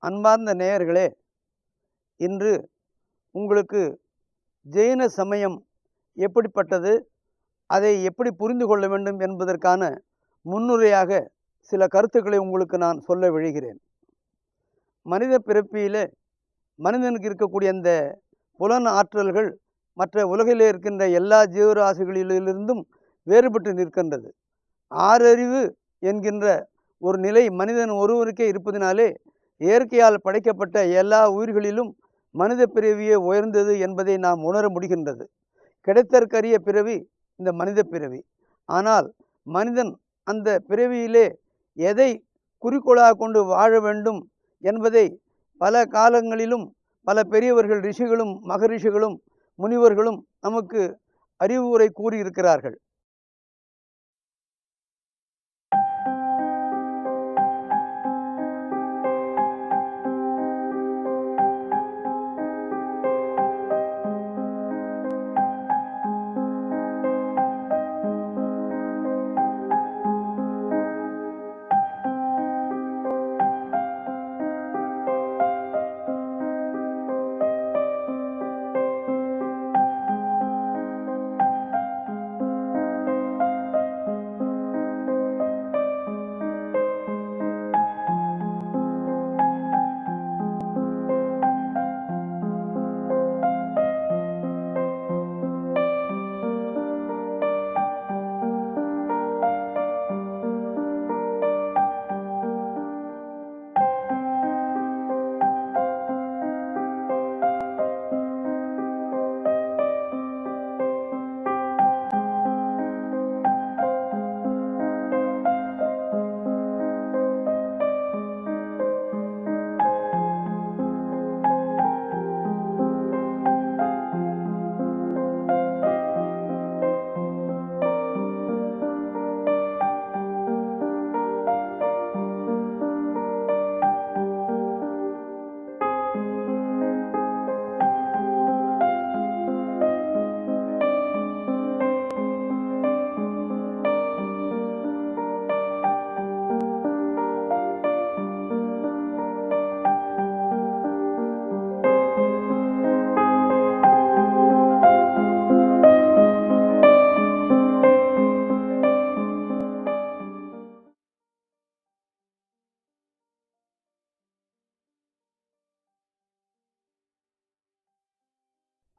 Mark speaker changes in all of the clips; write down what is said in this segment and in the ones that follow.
Speaker 1: அன்பார்ந்த நேயர்களே, இன்று உங்களுக்கு ஜெயின சமயம் எப்படிப்பட்டது, அதை எப்படி புரிந்து கொள்ள வேண்டும் என்பதற்கான முன்னுரையாக சில கருத்துக்களை உங்களுக்கு நான் சொல்ல விழைகிறேன். மனித பிறப்பியிலே மனிதனுக்கு இருக்கக்கூடிய இந்த புலன் ஆற்றல்கள் மற்ற உலகிலே இருக்கின்ற எல்லா ஜீவராசிகளிலிருந்தும் வேறுபட்டு நிற்கின்றது. ஆறறிவு என்கின்ற ஒரு நிலை மனிதன் ஒருவருக்கே இருப்பதினாலே இயற்கையால் படைக்கப்பட்ட எல்லா உயிர்களிலும் மனித பிறவியே உயர்ந்தது என்பதை நாம் உணர முடிகின்றது. கிடைத்தற்கரிய பிறவி இந்த மனித பிறவி. ஆனால் மனிதன் அந்த பிறவியிலே எதை குறிக்கோளாக கொண்டு வாழ வேண்டும் என்பதை பல காலங்களிலும் பல பெரியவர்கள் ரிஷிகளும் மகரிஷிகளும் முனிவர்களும் நமக்கு அறிவுரை கூறியிருக்கிறார்கள்.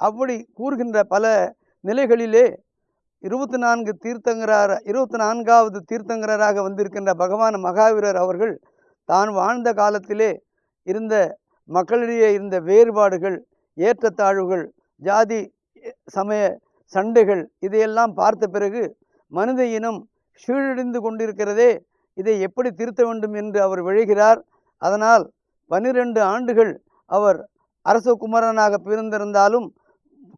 Speaker 1: அப்படி கூறுகின்ற பல நிலைகளிலே 24வது தீர்த்தங்கராக வந்திருக்கின்ற பகவான் மகாவீரர் அவர்கள் தான் வாழ்ந்த காலத்திலே இருந்த மக்களிடையே இருந்த வேறுபாடுகள், ஏற்றத்தாழ்வுகள், ஜாதி சமய சண்டைகள் இதையெல்லாம் பார்த்த பிறகு மனித இனம் சீழடைந்து கொண்டிருக்கிறதே, இதை எப்படி திருத்த வேண்டும் என்று அவர் விழைகிறார். அதனால் 12 ஆண்டுகள் அவர் அரச குமரனாக பிறந்திருந்தாலும்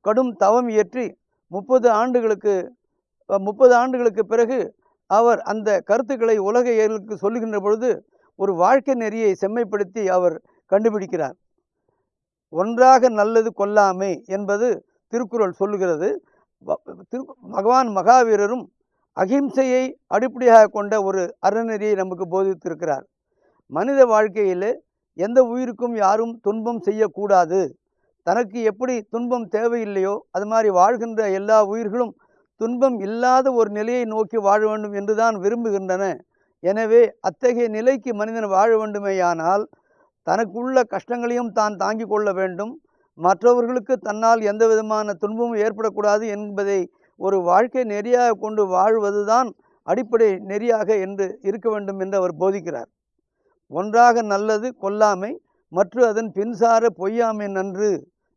Speaker 1: கடும் தவம் இயற்றி 30 ஆண்டுகளுக்கு பிறகு அவர் அந்த கருத்துக்களை உலக ஏழுக்கு சொல்லுகின்ற பொழுது ஒரு வாழ்க்கை நெறியை செம்மைப்படுத்தி அவர் கண்டுபிடிக்கிறார். ஒன்றாக நல்லது கொல்லாமை என்பது திருக்குறள் சொல்லுகிறது. பகவான் மகாவீரரும் அகிம்சையை அடிப்படையாக கொண்ட ஒரு அறநெறியை நமக்கு போதித்திருக்கிறார். மனித வாழ்க்கையில் எந்த உயிருக்கும் யாரும் துன்பம் செய்யக்கூடாது. தனக்கு எப்படி துன்பம் தேவையில்லையோ அது மாதிரி வாழ்கின்ற எல்லா உயிர்களும் துன்பம் இல்லாத ஒரு நிலையை நோக்கி வாழ வேண்டும் என்றுதான் விரும்புகின்றன. எனவே அத்தகைய நிலைக்கு மனிதன் வாழ வேண்டுமேயானால் தனக்குள்ள கஷ்டங்களையும் தான் தாங்கிக் கொள்ள வேண்டும். மற்றவர்களுக்கு தன்னால் எந்த விதமான துன்பமும் ஏற்படக்கூடாது என்பதை ஒரு வாழ்க்கை நெறியாக கொண்டு வாழ்வதுதான் அடிப்படை நெறியாக என்று இருக்க வேண்டும் என்று அவர் போதிக்கிறார். ஒன்றாக நல்லது கொல்லாமை மற்றும் அதன் பின்சார பொய்யாமை நன்று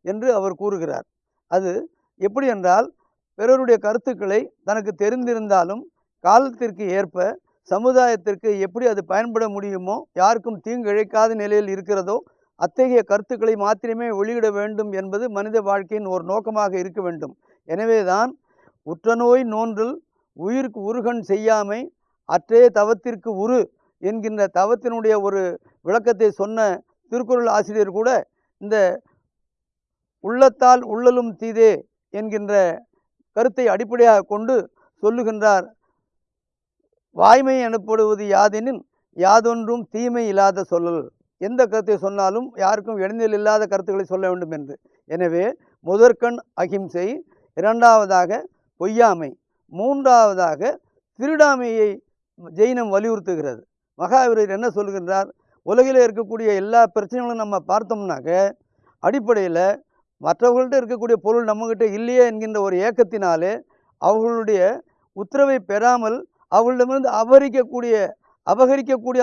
Speaker 1: என்று அவர் கூறுகிறார். அது எப்படி என்றால், பிறருடைய கருத்துக்களை தனக்கு தெரிந்திருந்தாலும் காலத்திற்கு ஏற்ப சமுதாயத்திற்கு எப்படி அது பயன்பட முடியுமோ, யாருக்கும் தீங்கு இழைக்காத நிலையில் இருக்கிறதோ அத்தகைய கருத்துக்களை மாத்திரமே வெளியிட வேண்டும் என்பது மனித வாழ்க்கையின் ஒரு நோக்கமாக இருக்க வேண்டும். எனவேதான் உற்றநோய் நோன்றல் உயிருக்கு உருகன் செய்யாமை அற்றே தவத்திற்கு உரு என்கின்ற தவத்தினுடைய ஒரு விளக்கத்தை சொன்ன திருக்குறள் ஆசிரியர் கூட இந்த உள்ளத்தால் உள்ளலும் தீதே என்கின்ற கருத்தை அடிப்படையாக கொண்டு சொல்லுகின்றார். வாய்மை எனப்படுவது யாதெனின் யாதொன்றும் தீமை இல்லாத சொல்லல் எந்த கருத்தை சொன்னாலும் யாருக்கும் இடைஞ்சல் இல்லாத கருத்துக்களை சொல்ல வேண்டும் என்று. எனவே முதற்கண் அகிம்சை, இரண்டாவதாக பொய்யாமை, மூன்றாவதாக திருடாமையை ஜெயினம் வலியுறுத்துகிறது. மகாவீரர் என்ன சொல்கின்றார்? உலகில் இருக்கக்கூடிய எல்லா பிரச்சனைகளும் நம்ம பார்த்தோம்னாக்க அடிப்படையில் மற்றவர்கள்ட்ட இருக்கக்கூடிய பொருள் நம்மகிட்ட இல்லையே என்கின்ற ஒரு ஏக்கத்தினாலே அவர்களுடைய உத்தரவை பெறாமல் அவர்களிடமிருந்து அபகரிக்கக்கூடிய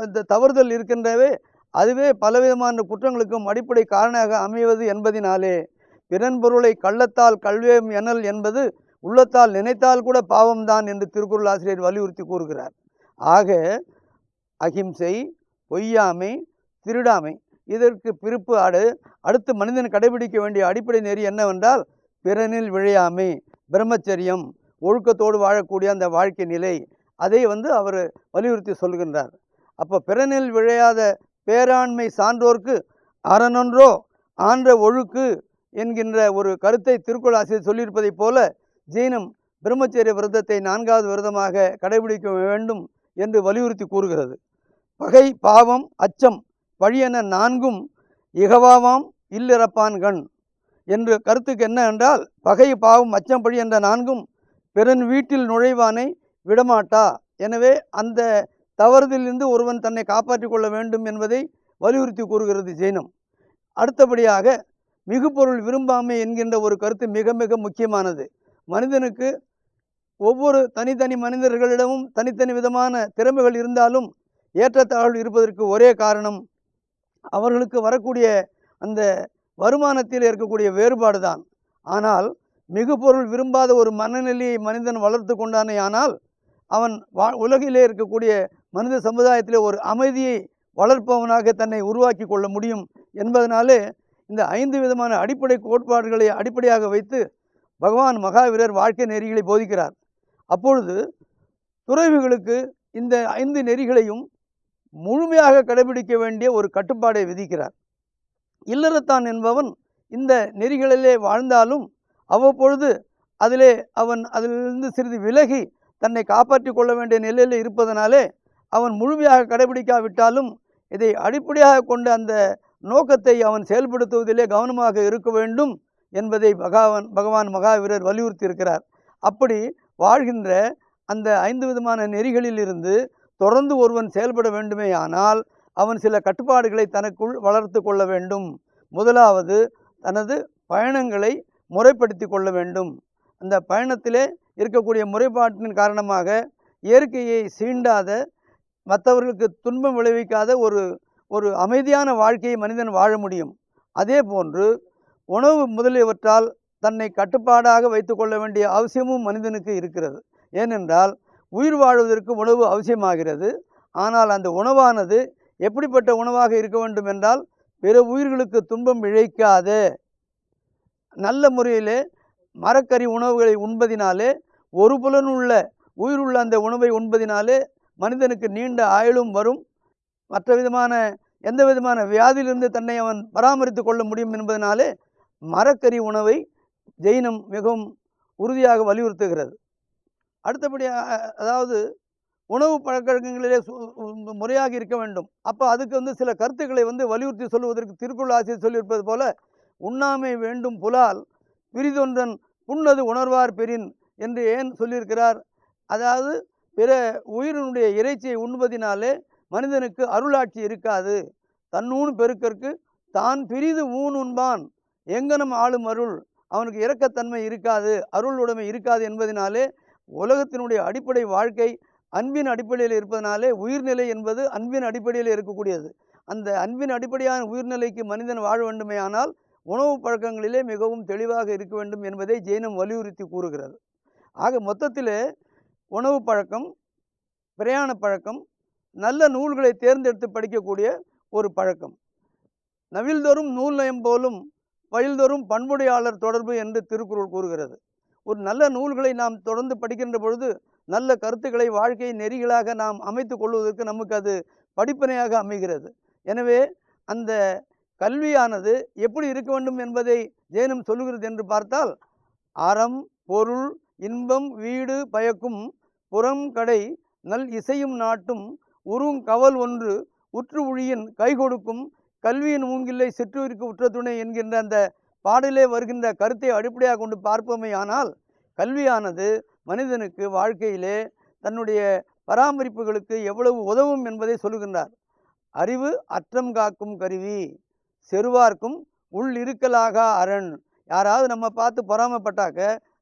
Speaker 1: அந்த தவறுதல் இருக்கின்றவே, அதுவே பலவிதமான குற்றங்களுக்கும் அடிப்படை காரணமாக அமைவது என்பதினாலே பிறன் பொருளை கள்ளத்தால் கல்வேம் எனல் என்பது உள்ளத்தால் நினைத்தால் கூட பாவம்தான் என்று திருக்குறள் ஆசிரியர் வலியுறுத்தி கூறுகிறார். ஆக அகிம்சை, பொய்யாமை, திருடாமை இதற்கு பிற்பாடு அடுத்து மனிதன் கடைபிடிக்க வேண்டிய அடிப்படை நெறி என்னவென்றால் பிறனில் விழையாமை, பிரம்மச்சரியம், ஒழுக்கத்தோடு வாழக்கூடிய அந்த வாழ்க்கை நிலை, அதை அவர் வலியுறுத்தி சொல்கின்றார். அப்போ பிறனில் விழையாத பேராண்மை சான்றோர்க்கு அறனொன்றோ ஆன்ற ஒழுக்கு என்கின்ற ஒரு கருத்தை திருக்குறள் ஆசிரியர் சொல்லியிருப்பதைப் போல ஜெயினம் பிரம்மச்சரிய விரதத்தை 4வது விரதமாக கடைபிடிக்க வேண்டும் என்று வலியுறுத்தி கூறுகிறது. பகை, பாவம், அச்சம், பழியென 4ம் இகவாவாம் இல்லிறப்பான் கண் என்று கருத்துக்கு என்ன என்றால், பகை, பாவம், அச்சம், பழி என்ற 4ம் பிறன் வீட்டில் நுழைவானை விடமாட்டா. எனவே அந்த தவறுதலிருந்து ஒருவன் தன்னை காப்பாற்றிக் கொள்ள வேண்டும் என்பதை வலியுறுத்தி கூறுகிறது ஜெயினம். அடுத்தபடியாக மிகுபொருள் விரும்பாமை என்கின்ற ஒரு கருத்து மிக மிக முக்கியமானது. மனிதனுக்கு ஒவ்வொரு தனித்தனி மனிதர்களிடமும் தனித்தனி விதமான திறமைகள் இருந்தாலும் ஏற்றத்தாழ்வு இருப்பதற்கு ஒரே காரணம் அவர்களுக்கு வரக்கூடிய அந்த வருமானத்தில் இருக்கக்கூடிய வேறுபாடு தான். ஆனால் மிகுபொருள் விரும்பாத ஒரு மனநிலையை மனிதன் வளர்த்து கொண்டானே ஆனால் அவன் உலகிலே இருக்கக்கூடிய மனித சமுதாயத்திலே ஒரு அமைதியை வளர்ப்பவனாக தன்னை உருவாக்கி கொள்ள முடியும் என்பதனாலே இந்த 5 விதமான அடிப்படை கோட்பாடுகளை அடிப்படையாக வைத்து பகவான் மகாவீரர் வாழ்க்கை நெறிகளை போதிக்கிறார். அப்பொழுது துறவிகளுக்கு இந்த 5 நெறிகளையும் முழுமையாக கடைபிடிக்க வேண்டிய ஒரு கட்டுப்பாடை விதிக்கிறார். இல்லறத்தான் என்பவன் இந்த நெறிகளிலே வாழ்ந்தாலும் அவ்வப்பொழுது அதிலிருந்து சிறிது விலகி தன்னை காப்பாற்றி கொள்ள வேண்டிய நிலையில் இருப்பதனாலே அவன் முழுமையாக கடைபிடிக்காவிட்டாலும் இதை அடிப்படையாக கொண்ட அந்த நோக்கத்தை அவன் செயல்படுத்துவதிலே கவனமாக இருக்க வேண்டும் என்பதை பகவான் மகாவீரர் வலியுறுத்தி இருக்கிறார். அப்படி வாழ்கின்ற அந்த 5 விதமான நெறிகளில் இருந்து தொடர்ந்து ஒருவன் செயல்பட வேண்டுமே ஆனால் அவன் சில கட்டுப்பாடுகளை தனக்குள் வளர்த்து கொள்ள வேண்டும். முதலாவது தனது பயணங்களை முறைப்படுத்தி கொள்ள வேண்டும். அந்த பயணத்திலே இருக்கக்கூடிய முறைப்பாட்டின் காரணமாக இயற்கையை சீண்டாத, மற்றவர்களுக்கு துன்பம் விளைவிக்காத ஒரு அமைதியான வாழ்க்கையை மனிதன் வாழ முடியும். அதே போன்று உணவு முதலியவற்றால் தன்னை கட்டுப்பாடாக வைத்து கொள்ள வேண்டிய அவசியமும் மனிதனுக்கு இருக்கிறது. ஏனென்றால் உயிர் வாழ்வதற்கு உணவு அவசியமாகிறது. ஆனால் அந்த உணவானது எப்படிப்பட்ட உணவாக இருக்க வேண்டும் என்றால் பிற உயிர்களுக்கு துன்பம் இழைக்காத நல்ல முறையிலே மரக்கறி உணவுகளை உண்பதினாலே, ஒரு புலனுள்ள உயிருள்ள அந்த உணவை உண்பதினாலே மனிதனுக்கு நீண்ட ஆயுளும் வரும், மற்ற விதமான எந்த விதமான வியாதியிலிருந்து தன்னை அவன் பராமரித்து கொள்ள முடியும் என்பதனாலே மரக்கறி உணவை ஜெயினம் மிகவும் உறுதியாக வலியுறுத்துகிறது. அடுத்தபடியாக அதாவது உணவு பழக்கங்களிலே முறையாக இருக்க வேண்டும். அப்போ அதுக்கு சில கருத்துக்களை வலியுறுத்தி சொல்லுவதற்கு திருக்குறள் ஆசிரியர் சொல்லியிருப்பது போல, உண்ணாமை வேண்டும் புலால் பிரிதொன்றன் புண்ணது உணர்வார் பெறின் என்று ஏன் சொல்லியிருக்கிறார்? அதாவது பிற உயிரினுடைய இறைச்சியை உண்பதினாலே மனிதனுக்கு அருளாட்சி இருக்காது. தன்னூன் பெருக்கற்கு தான் பிரிது ஊன் உண்பான் எங்கனம் ஆளும் அருள், அவனுக்கு இரக்கத்தன்மை இருக்காது, அருள் உடைமை இருக்காது என்பதனாலே உலகத்தினுடைய அடிப்படை வாழ்க்கை அன்பின் அடிப்படையில் இருப்பதனாலே உயிர்நிலை என்பது அன்பின் அடிப்படையில் இருக்கக்கூடியது. அந்த அன்பின் அடிப்படையான உயிர்நிலைக்கு மனிதன் வாழ வேண்டுமே ஆனால் உணவு பழக்கங்களிலே மிகவும் தெளிவாக இருக்க வேண்டும் என்பதை ஜெயினம் வலியுறுத்தி கூறுகிறது. ஆக மொத்தத்திலே உணவு பழக்கம், பிரயாண பழக்கம், நல்ல நூல்களை தேர்ந்தெடுத்து படிக்கக்கூடிய ஒரு பழக்கம், நவில்தோறும் நூல் நயம் போலும் பயில்தோறும் பண்புடையாளர் தொடர்பு என்று திருக்குறள் கூறுகிறது. ஒரு நல்ல நூல்களை நாம் தொடர்ந்து படிக்கின்ற பொழுது நல்ல கருத்துக்களை வாழ்க்கை நெறிகளாக நாம் அமைத்து கொள்வதற்கு நமக்கு அது படிப்பினையாக அமைகிறது. எனவே அந்த கல்வியானது எப்படி இருக்க வேண்டும் என்பதை ஜெயினம் சொல்லுகிறது என்று பார்த்தால், அறம், பொருள், இன்பம், வீடு பயக்கும் புறம் கடை நல் இசையும் நாட்டும் உருங் கவல் ஒன்று உற்று உழியின் கை கொடுக்கும் கல்வியின் மூங்கில்லை சிற்றுயிருக்கு உற்ற துணை என்கின்ற அந்த பாடலே வருகின்ற கருத்தை அடிப்படையாக கொண்டு பார்ப்போமே ஆனால், கல்வியானது மனிதனுக்கு வாழ்க்கையிலே தன்னுடைய பராமரிப்புகளுக்கு எவ்வளவு உதவும் என்பதை சொல்லுகின்றார். அறிவு அற்றம் காக்கும் கருவி, செருவார்க்கும் உள் இருக்கலாக அரண். யாராவது நம்ம பார்த்து பொறாமப்பட்டாக்க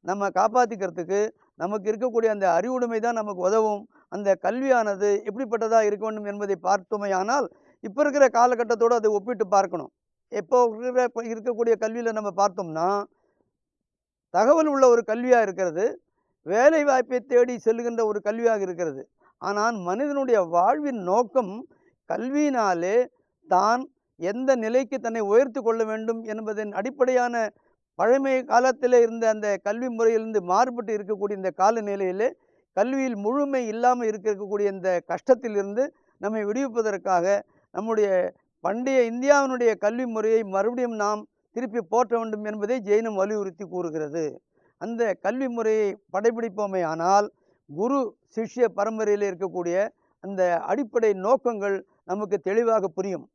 Speaker 1: நம்ம காப்பாற்றிக்கிறதுக்கு நமக்கு இருக்கக்கூடிய அந்த அறிவுடைமை தான் நமக்கு உதவும். அந்த கல்வியானது எப்படிப்பட்டதாக இருக்க வேண்டும் என்பதை பார்த்தோமே ஆனால், இப்போ இருக்கிற காலகட்டத்தோடு அதை ஒப்பிட்டு பார்க்கணும். இப்போ இருக்கக்கூடிய கல்வியில் நம்ம பார்த்தோம்னா, தகவல் உள்ள ஒரு கல்வியாக இருக்கிறது, வேலை வாய்ப்பை தேடி செல்லுகின்ற ஒரு கல்வியாக இருக்கிறது. ஆனால் மனிதனுடைய வாழ்வின் நோக்கம் கல்வியினாலே தான் எந்த நிலைக்கு தன்னை உயர்த்து கொள்ள வேண்டும் என்பதன் அடிப்படையான பழமை காலத்தில் இருந்த அந்த கல்வி முறையிலிருந்து மாறுபட்டு இருக்கக்கூடிய இந்த கால நிலையிலே கல்வியில் முழுமை இல்லாமல் இருக்கக்கூடிய இந்த கஷ்டத்திலிருந்து நம்மை விடுவிப்பதற்காக நம்முடைய பண்டைய இந்தியாவினுடைய கல்வி முறையை மறுபடியும் நாம் திருப்பி போற்ற வேண்டும் என்பதை ஜெயினம் வலியுறுத்தி கூறுகிறது. அந்த கல்வி முறையை படைப்பிடிப்போமே ஆனால், குரு சிஷ்ய பரம்பரையில் இருக்கக்கூடிய அந்த அடிப்படை நோக்கங்கள் நமக்கு தெளிவாக புரியும்.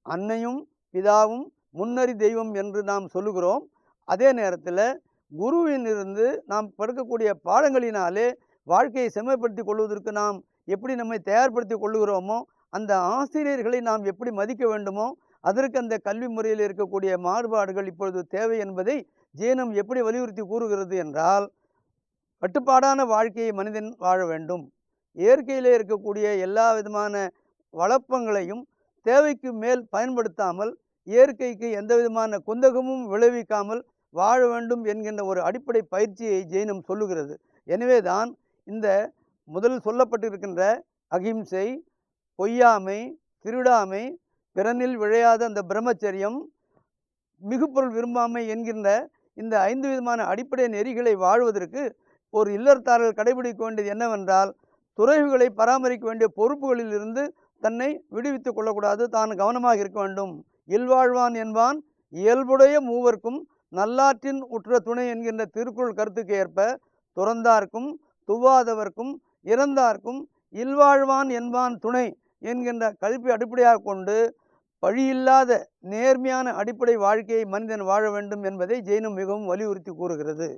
Speaker 1: அன்னையும் பிதாவும் முன்னறி தெய்வம் என்று நாம் சொல்லுகிறோம். அதே நேரத்தில் குருவினிருந்து நாம் படுக்கக்கூடிய பாடங்களினாலே வாழ்க்கையை செம்மைப்படுத்தி கொள்வதற்கு நாம் எப்படி நம்மை தயார்படுத்தி கொள்ளுகிறோமோ, அந்த ஆசிரியர்களை நாம் எப்படி மதிக்க வேண்டுமோ, அதற்கு அந்த கல்வி முறையில் இருக்கக்கூடிய மாறுபாடுகள் இப்பொழுது தேவை என்பதை ஜெயினம் எப்படி வலியுறுத்தி கூறுகிறது என்றால், கட்டுப்பாடான வாழ்க்கையை மனிதன் வாழ வேண்டும். இயற்கையிலே இருக்கக்கூடிய எல்லா விதமான வளப்பங்களையும் தேவைக்கு மேல் பயன்படுத்தாமல், இயற்கைக்கு எந்த விதமான குந்தகமும் விளைவிக்காமல் வாழ வேண்டும் என்கின்ற ஒரு அடிப்படை பயிற்சியை ஜெயினம் சொல்லுகிறது. எனவே தான் இந்த முதல் சொல்லப்பட்டிருக்கின்ற அகிம்சை, பொய்யாமை, திருடாமை, பிறனில் விழையாத அந்த பிரம்மச்சரியம், மிகுப்பொருள் விரும்பாமை என்கின்ற இந்த 5 விதமான அடிப்படை நெறிகளை வாழ்வதற்கு ஒரு இல்லறத்தார்கள் கடைபிடிக்க வேண்டியது என்னவென்றால், துறவிகளை பராமரிக்க வேண்டிய பொறுப்புகளில் இருந்து தன்னை விடுவித்து கொள்ளக்கூடாது, தான் கவனமாக இருக்க வேண்டும். இல்வாழ்வான் என்பான் இயல்புடைய மூவர்க்கும் நல்லாற்றின் உற்ற துணை என்கின்ற திருக்குறள் கருத்துக்கு ஏற்ப, துறந்தார்க்கும் துவாதவர்க்கும் இறந்தார்க்கும் இல்வாழ்வான் என்பான் துணை என்கின்ற கல்வி அடிப்படையாக கொண்டு பழியில்லாத நேர்மையான அடிப்படை வாழ்க்கையை மனிதன் வாழ வேண்டும் என்பதை ஜெயினம் மிகவும் வலியுறுத்தி கூறுகிறது.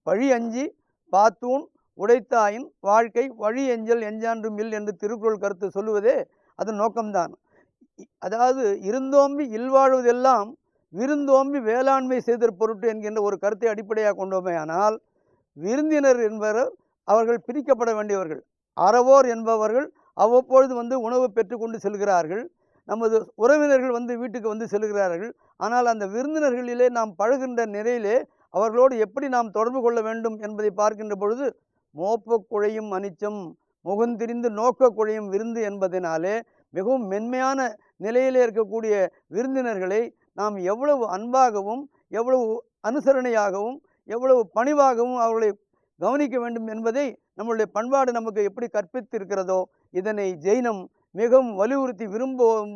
Speaker 1: பழி அஞ்சி பாத்தூன் உடைத்தாயின் வாழ்க்கை வழி எஞ்சல் எஞ்சான்றும் இல் என்று திருக்குறள் கருத்து சொல்லுவதே அதன் நோக்கம்தான். அதாவது இருந்தோம்பி இல்வாழ்வதெல்லாம் விருந்தோம்பி வேளாண்மை செய்தற் பொருட்டு என்கின்ற ஒரு கருத்தை அடிப்படையாக கொண்டோமே. ஆனால் விருந்தினர் என்பவர் அவர்கள் பிரிக்கப்பட வேண்டியவர்கள். அறவோர் என்பவர்கள் அவ்வப்பொழுது வந்து உணவு பெற்றுக்கொண்டு செல்கிறார்கள். நமது உறவினர்கள் வந்து வீட்டுக்கு வந்து செல்கிறார்கள். ஆனால் அந்த விருந்தினர்களிலே நாம் பழகின்ற நிலையிலே அவர்களோடு எப்படி நாம் தொடர்பு கொள்ள வேண்டும் என்பதை பார்க்கின்ற பொழுது, மோப்ப குழையும் அனிச்சம் முகந்திரிந்து நோக்க குழையும் விருந்து என்பதனாலே மிகவும் மென்மையான நிலையிலே இருக்கக்கூடிய விருந்தினர்களை நாம் எவ்வளவு அன்பாகவும் எவ்வளவு அனுசரணையாகவும் எவ்வளவு பணிவாகவும் அவர்களை கவனிக்க வேண்டும் என்பதை நம்மளுடைய பண்பாடு நமக்கு எப்படி கற்பித்திருக்கிறதோ, இதனை ஜெயினம் மிகவும் வலியுறுத்தி விரும்பும்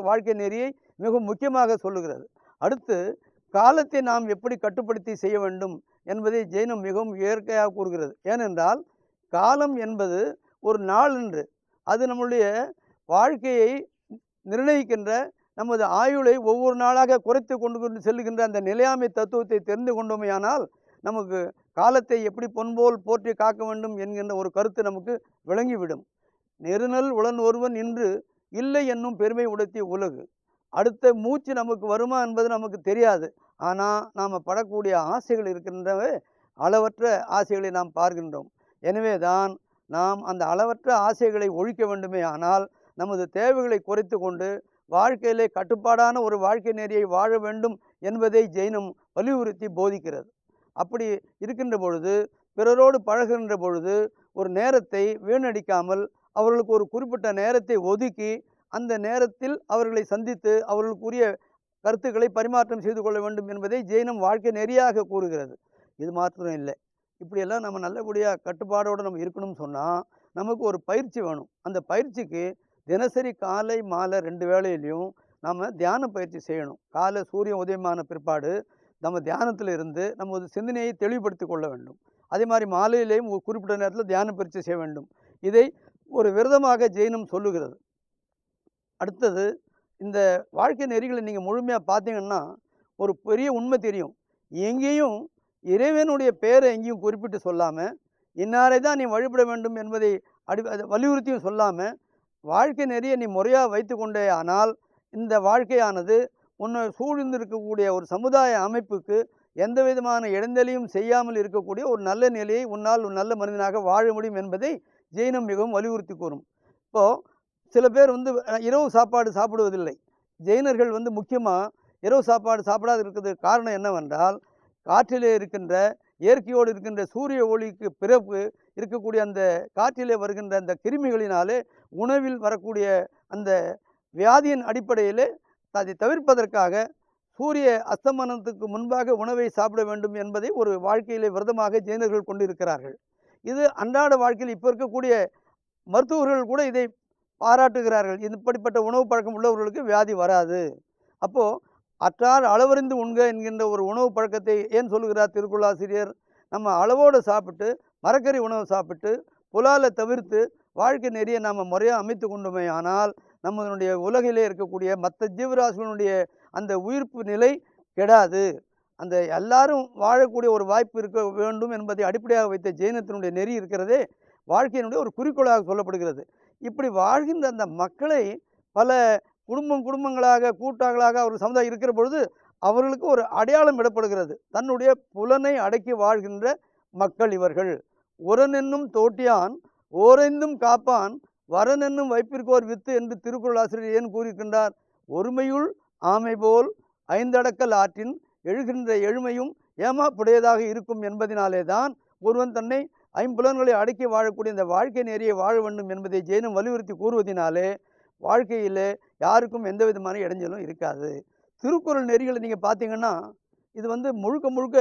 Speaker 1: வாழ்க்கை நெறியை மிகவும் முக்கியமாக சொல்லுகிறது. அடுத்து காலத்தை நாம் எப்படி கட்டுப்படுத்தி செய்ய வேண்டும் என்பதை ஜெயினம் மிகவும் இயற்கையாக கூறுகிறது. ஏனென்றால் காலம் என்பது ஒரு நாள் என்று, அது நம்முடைய வாழ்க்கையை நிர்ணயிக்கின்ற, நமது ஆயுளை ஒவ்வொரு நாளாக குறைத்து கொண்டு செல்லுகின்ற அந்த நிலையாமை தத்துவத்தை தெரிந்து கொண்டோமையானால், நமக்கு காலத்தை எப்படி பொன்போல் போற்றி காக்க வேண்டும் என்கின்ற ஒரு கருத்து நமக்கு விளங்கிவிடும். நெருநல் உளன் ஒருவன் இன்று இல்லை என்னும் பெருமை உடைத்திய உலகு. அடுத்த மூச்சு நமக்கு வருமா என்பது நமக்கு தெரியாது. ஆனால் நாம் படக்கூடிய ஆசைகள் இருக்கின்றவே, அளவற்ற ஆசைகளை நாம் பார்க்கின்றோம். எனவே தான் நாம் அந்த அளவற்ற ஆசைகளை ஒழிக்க வேண்டுமே. ஆனால் நமது தேவைகளை குறைத்து கொண்டு வாழ்க்கையிலே கட்டுப்பாடான ஒரு வாழ்க்கை நெறியை வாழ வேண்டும் என்பதை ஜெயினம் வலியுறுத்தி போதிக்கிறது. அப்படி இருக்கின்ற பொழுது, பிறரோடு பழகுகின்ற பொழுது ஒரு நேரத்தை வீணடிக்காமல் அவர்களுக்கு ஒரு குறிப்பிட்ட நேரத்தை ஒதுக்கி அந்த நேரத்தில் அவர்களை சந்தித்து அவர்களுக்குரிய கருத்துக்களை பரிமாற்றம் செய்து கொள்ள வேண்டும் என்பதை ஜெயினம் வாழ்க்கை நெறியாக கூறுகிறது. இது மாத்திரம் இல்லை, இப்படியெல்லாம் நம்ம நல்லபடியாக கட்டுப்பாடோடு நம்ம இருக்கணும்னு சொன்னால் நமக்கு ஒரு பயிற்சி வேணும். அந்த பயிற்சிக்கு தினசரி காலை மாலை 2 வேளையிலையும் நாம் தியான பயிற்சி செய்யணும். காலை சூரியன் உதயமான பிற்பாடு நம்ம தியானத்தில் இருந்து நமது சிந்தனையை தெளிவுபடுத்தி கொள்ள வேண்டும். அதே மாதிரி மாலையிலேயும் ஒரு குறிப்பிட்ட நேரத்தில் தியான பயிற்சி செய்ய வேண்டும். இதை ஒரு விரதமாக ஜெயினம் சொல்லுகிறது. அடுத்தது இந்த வாழ்க்கை நெறிகளை நீங்கள் முழுமையாக பார்த்தீங்கன்னா ஒரு பெரிய உண்மை தெரியும். எங்கேயும் இறைவனுடைய பெயரை எங்கேயும் குறிப்பிட்டு சொல்லாமல், இன்னாரை தான் நீ வழிபட வேண்டும் என்பதை வலியுறுத்தியும் சொல்லாமல், வாழ்க்கை நெறியை நீ முறையாக வைத்து கொண்டே ஆனால் இந்த வாழ்க்கையானது உன்னை சூழ்ந்திருக்கக்கூடிய ஒரு சமுதாய அமைப்புக்கு எந்த விதமான இடைஞ்சலையும் செய்யாமல் இருக்கக்கூடிய ஒரு நல்ல நிலையை உன்னால் ஒரு நல்ல மனிதனாக வாழ முடியும் என்பதை ஜெயினம் மிகவும் வலியுறுத்தி கூறும். இப்போது சில பேர் இரவு சாப்பாடு சாப்பிடுவதில்லை. ஜெயினர்கள் முக்கியமாக இரவு சாப்பாடு சாப்பிடாது இருக்கிறதுக்கு காரணம் என்னவென்றால், காற்றிலே இருக்கின்ற இயற்கையோடு இருக்கின்ற சூரிய ஒளிக்கு பிறகு இருக்கக்கூடிய அந்த காற்றிலே வருகின்ற அந்த கிருமிகளினாலே உணவில் வரக்கூடிய அந்த வியாதியின் அடிப்படையிலே அதை தவிர்ப்பதற்காக சூரிய அஸ்தமனத்துக்கு முன்பாக உணவை சாப்பிட வேண்டும் என்பதை ஒரு வாழ்க்கையிலே விரதமாக ஜெயினர்கள் கொண்டிருக்கிறார்கள். இது அன்றாட வாழ்க்கையில் இப்போ இருக்கக்கூடிய மருத்துவர்கள் கூட இதை பாராட்டுகிறார்கள். இப்படிப்பட்ட உணவு பழக்கம் உள்ளவர்களுக்கு வியாதி வராது. அப்போது அற்றார் அளவறிந்து உண்க என்கின்ற ஒரு உணவு பழக்கத்தை ஏன் சொல்லுகிறார் திருக்குறளாசிரியர்? நம்ம அளவோடு சாப்பிட்டு மரக்கறி உணவு சாப்பிட்டு புலாலை தவிர்த்து வாழ்க்கை நெறியை நாம் முறையாக அமைத்து கொண்டுமே ஆனால் நம்மளுடைய உலகிலே இருக்கக்கூடிய மற்ற ஜீவராசிகளுடைய அந்த உயிர்ப்பு நிலை கெடாது. அந்த எல்லாரும் வாழக்கூடிய ஒரு வாய்ப்பு இருக்க வேண்டும் என்பதை அடிப்படையாக வைத்த ஜெயினத்தினுடைய நெறி இருக்கிறதே வாழ்க்கையினுடைய ஒரு குறிக்கோளாக சொல்லப்படுகிறது. இப்படி வாழ்கின்ற அந்த மக்களை பல குடும்பங்களாக கூட்டாகளாக அவர் சமுதாயம் இருக்கிற பொழுது அவர்களுக்கு ஒரு அடையாளம் இடப்படுகிறது. தன்னுடைய புலனை அடக்கி வாழ்கின்ற மக்கள் இவர்கள். உரனென்னும் தோட்டியான் ஓரைந்தும் காப்பான் வரனென்னும் வைப்பிற்கோர் வித்து என்று திருக்குறள் ஆசிரியர் ஏன் கூறியிருக்கின்றார்? ஒருமையுள் ஆமை போல் ஐந்தடக்கல் ஆற்றின் எழுகின்ற எழுமையும் ஏமாப்புடையதாக இருக்கும் என்பதனாலே தான் ஒருவன் தன்னை ஐம்புலன்களை அடக்கி வாழக்கூடிய இந்த வாழ்க்கை நெறியை வாழ வேண்டும் என்பதை ஜெயினம் வலியுறுத்தி கூறுவதனாலே வாழ்க்கையில் யாருக்கும் எந்த விதமான இடைஞ்சலும் இருக்காது. திருக்குறள் நெறிகளை நீங்கள் பார்த்தீங்கன்னா இது முழுக்க முழுக்க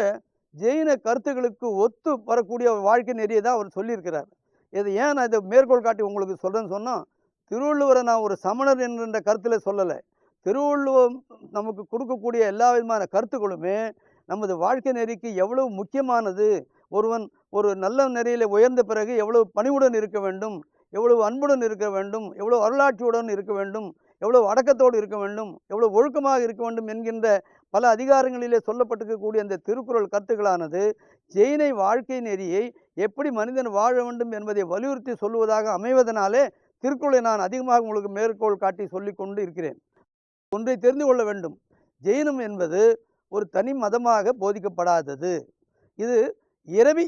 Speaker 1: ஜெயின கருத்துக்களுக்கு ஒத்து வரக்கூடிய வாழ்க்கை நெறியை தான் அவர் சொல்லியிருக்கிறார். இது ஏன் நான் இதை மேற்கோள் காட்டி உங்களுக்கு சொல்கிறேன்னு சொன்னால், திருவள்ளுவரை நான் ஒரு சமணர் என்கின்ற கருத்தில் சொல்லலை. திருவள்ளுவர் நமக்கு கொடுக்கக்கூடிய எல்லா விதமான கருத்துக்களுமே நமது வாழ்க்கை நெறிக்கு எவ்வளவு முக்கியமானது, ஒருவன் ஒரு நல்ல நெறியில் உயர்ந்த பிறகு எவ்வளவு பணிவுடன் இருக்க வேண்டும், எவ்வளவு அன்புடன் இருக்க வேண்டும், எவ்வளவு அருளாட்சியுடன் இருக்க வேண்டும், எவ்வளவு அடக்கத்தோடு இருக்க வேண்டும், எவ்வளவு ஒழுக்கமாக இருக்க வேண்டும் என்கின்ற பல அதிகாரங்களிலே சொல்லப்பட்டிருக்கக்கூடிய அந்த திருக்குறள் கருத்துக்களானது ஜெயினை வாழ்க்கை நெறியை எப்படி மனிதன் வாழ வேண்டும் என்பதை வலியுறுத்தி சொல்லுவதாக அமைவதனாலே திருக்குறளை நான் அதிகமாக உங்களுக்கு மேற்கோள் காட்டி சொல்லி கொண்டு இருக்கிறேன். ஒன்றை தெரிந்து கொள்ள வேண்டும். ஜெயினம் என்பது ஒரு தனி மதமாக போதிக்கப்படாதது. இது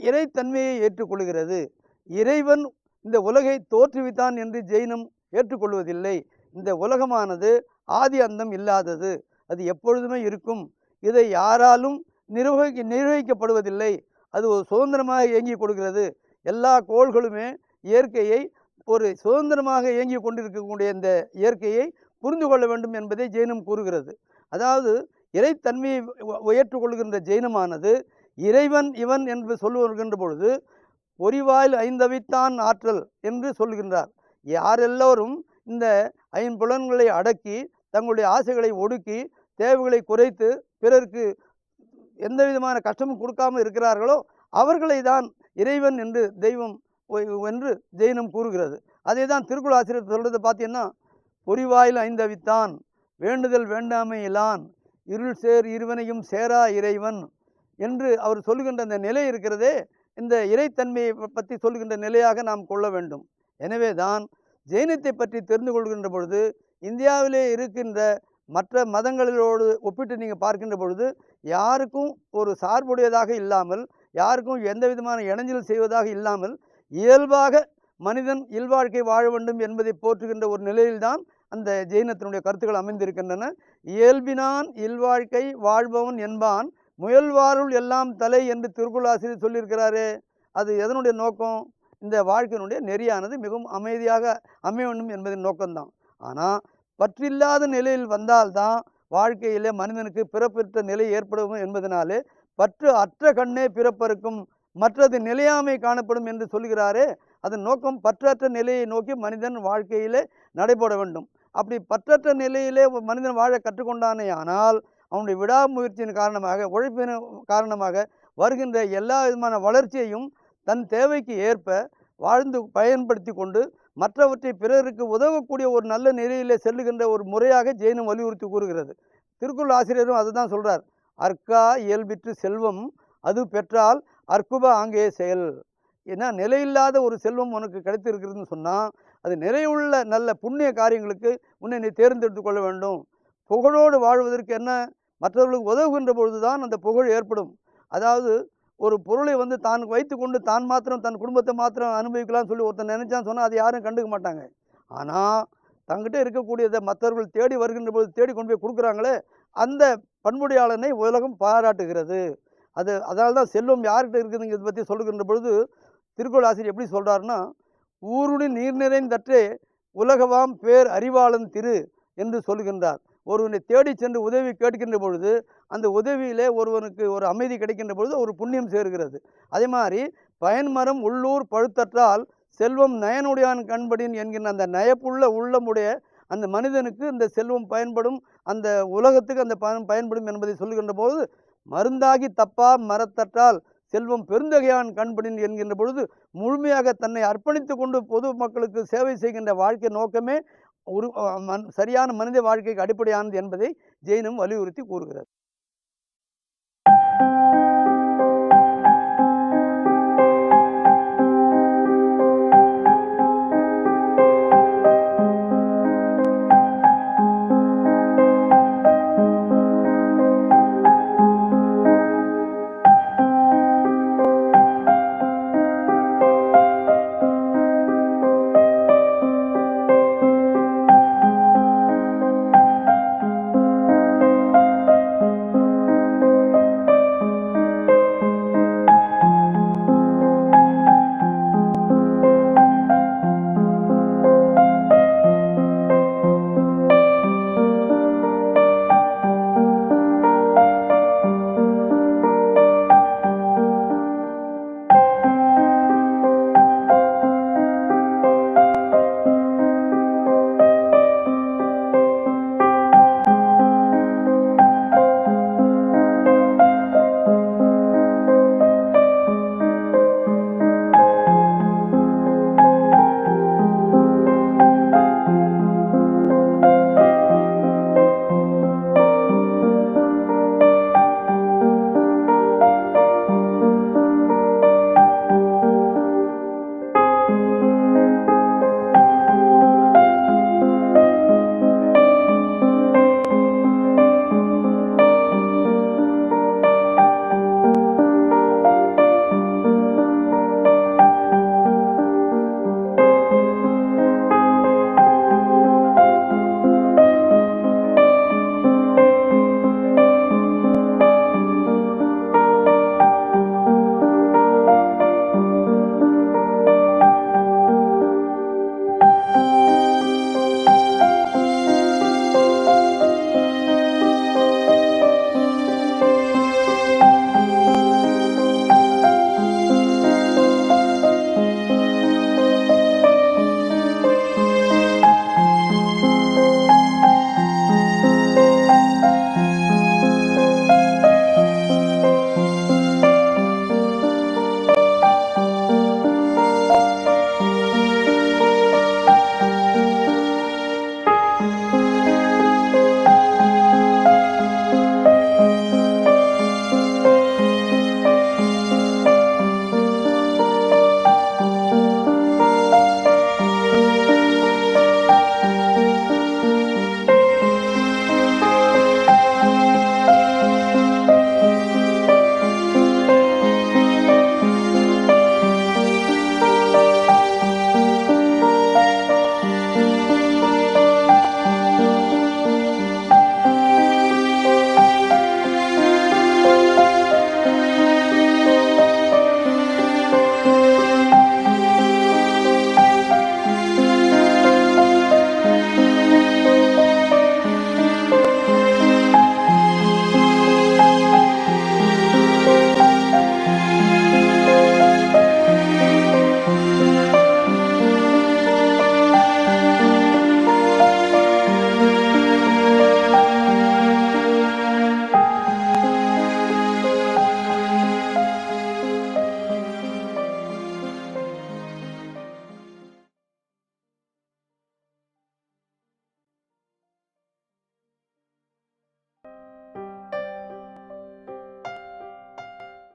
Speaker 1: இறைத்தன்மையை ஏற்றுக்கொள்கிறது. இறைவன் இந்த உலகை தோற்றுவித்தான் என்று ஜெயினம் ஏற்றுக்கொள்வதில்லை. இந்த உலகமானது ஆதி அந்தம் இல்லாதது, அது எப்பொழுதுமே இருக்கும். இதை யாராலும் நிர்வகிக்கப்படுவதில்லை. அது ஒரு சுதந்திரமாக இயங்கி கொடுக்கிறது. எல்லா கோள்களுமே இயற்கையை ஒரு சுதந்திரமாக இயங்கி கொண்டிருக்கக்கூடிய இந்த இயற்கையை புரிந்து கொள்ள வேண்டும் என்பதை ஜெயினம் கூறுகிறது. அதாவது இறைத்தன்மையை ஏற்றுக்கொள்கின்ற ஜெயினமானது இறைவன் இவன் என்று சொல்லுகின்ற பொழுது பொறிவாயில் ஐந்தவித்தான் ஆற்றல் என்று சொல்கின்றார். யாரெல்லோரும் இந்த ஐம்புலன்களை அடக்கி தங்களுடைய ஆசைகளை ஒடுக்கி தேவைகளை குறைத்து பிறருக்கு எந்த விதமான கஷ்டமும் கொடுக்காமல் இருக்கிறார்களோ அவர்களை தான் இறைவன் என்று தெய்வம் என்று ஜெயினம் கூறுகிறது. அதே தான் திருக்குறள் ஆசிரியர் சொல்கிறது பார்த்தீங்கன்னா, பொறிவாயில் ஐந்தவித்தான் வேண்டுதல் வேண்டாமை இலான் இருள் சேர் இருவனையும் சேரா இறைவன் என்று அவர் சொல்லுகின்ற அந்த நிலை இருக்கிறதே, இந்த இறைத்தன்மையை பற்றி சொல்லுகின்ற நிலையாக நாம் கொள்ள வேண்டும். எனவே தான் ஜெயினத்தை பற்றி தெரிந்து கொள்கின்ற பொழுது இந்தியாவிலே இருக்கின்ற மற்ற மதங்களோடு ஒப்பிட்டு நீங்கள் பார்க்கின்ற பொழுது யாருக்கும் ஒரு சார்புடையதாக இல்லாமல், யாருக்கும் எந்த விதமான இடைஞ்சல் செய்வதாக இல்லாமல் இயல்பாக மனிதன் இல்வாழ்க்கை வாழ வேண்டும் என்பதை போற்றுகின்ற ஒரு நிலையில்தான் அந்த ஜெயினத்தினுடைய கருத்துக்கள் அமைந்திருக்கின்றன. இயல்பினான் இல்வாழ்க்கை வாழ்பவன் என்பான் முயல்வாருள் எல்லாம் தலை என்று திருக்குறள் ஆசிரியர் சொல்லியிருக்கிறாரே, அது எதனுடைய நோக்கம்? இந்த வாழ்க்கையினுடைய நெறியானது மிகவும் அமைதியாக அமைய வேண்டும் என்பதன் நோக்கம்தான். ஆனால் பற்றில்லாத நிலையில் வந்தால்தான் வாழ்க்கையிலே மனிதனுக்கு பிறப்பற்ற நிலை ஏற்படும் என்பதனாலே பற்று அற்ற கண்ணே பிறப்பறுக்கும் மற்றது நிலையாமை காணப்படும் என்று சொல்கிறாரே, அதன் நோக்கம் பற்றற்ற நிலையை நோக்கி மனிதன் வாழ்க்கையிலே நடைபெற வேண்டும். அப்படி பற்றற்ற நிலையிலே மனிதன் வாழ கற்றுக்கொண்டானே ஆனால் அவனுடைய விடாமுயற்சியின் காரணமாக உழைப்பின் காரணமாக வருகின்ற எல்லா விதமான வளர்ச்சியையும் தன் தேவைக்கு ஏற்ப வாழ்ந்து பயன்படுத்தி கொண்டு மற்றவற்றை பிறருக்கு உதவக்கூடிய ஒரு நல்ல நெறியிலே செல்லுகின்ற ஒரு முறையாக ஜெயினம் வலியுறுத்தி கூறுகிறது. திருக்குறள் ஆசிரியரும் அதுதான் சொல்றார். "அற்கா இயல்பிற்று செல்வம் அது பெற்றால் அற்குப ஆங்கே செயல்." ஏன்னா நிலையில்லாத ஒரு செல்வம் உனக்கு கிடைத்திருக்கிறதுன்னு சொன்னா, அது நிறைவுள்ள நல்ல புண்ணிய காரியங்களுக்கு உன்னை நீ தேர்ந்தெடுத்துக் கொள்ள வேண்டும். புகழோடு வாழ்வதற்கு என்ன? மற்றவர்களுக்கு உதவுகின்ற பொழுது தான் அந்த புகழ் ஏற்படும். அதாவது ஒரு பொருளை வந்து தான் வைத்துக்கொண்டு தான் மாத்திரம் தன் குடும்பத்தை மாத்திரம் அனுபவிக்கலாம்னு சொல்லி ஒருத்தன் நினைச்சான்னு சொன்னா, அதை யாரும் கண்டுக்க மாட்டாங்க. ஆனா, தங்கிட்ட இருக்கக்கூடியதை மற்றவர்கள் தேடி வருகின்ற பொழுது தேடி கொண்டு போய் குடுக்குறாங்களே, அந்த பண்புடையாளனை உலகம் பாராட்டுகிறது. அதனால தான் செல்வம் யார்கிட்ட இருக்குதுங்கிறத பத்தி சொல்லுகின்ற பொழுது, திருக்குறள் ஆசிரியர் எப்படி சொல்றாருன்னா, "ஊருணி நீர் நிறைந்தற்றே உலகவாம் பேர் அறிவாளன் திரு" என்று சொல்லுகின்றார். ஒருவனை தேடிச் சென்று உதவி கேட்கின்ற பொழுது, அந்த உதவியிலே ஒருவனுக்கு ஒரு அமைதி கிடைக்கின்ற பொழுது ஒரு புண்ணியம் சேருகிறது. அதே மாரி "பயன்மரம் உள்ளூர் பழுத்தற்றால் செல்வம் நயனுடையான் கண்படின்" என்கின்ற அந்த நயப்புள்ள உள்ளமுடைய அந்த மனிதனுக்கு இந்த செல்வம் பயன்படும், அந்த உலகத்துக்கு அந்த பயன்படும் என்பதை சொல்லுகின்ற போது, "மருந்தாகி தப்பா மரத்தற்றால் செல்வம் பெருந்தகையான் கண்படின்" என்கின்ற பொழுது, முழுமையாக தன்னை அர்ப்பணித்துக் கொண்டு பொது மக்களுக்கு சேவை செய்கின்ற வாழ்க்கை நோக்கமே சரியான மனித வாழ்க்கைக்கு அடிப்படையானது என்பதை ஜெயினம் வலியுறுத்தி கூறுகிறது.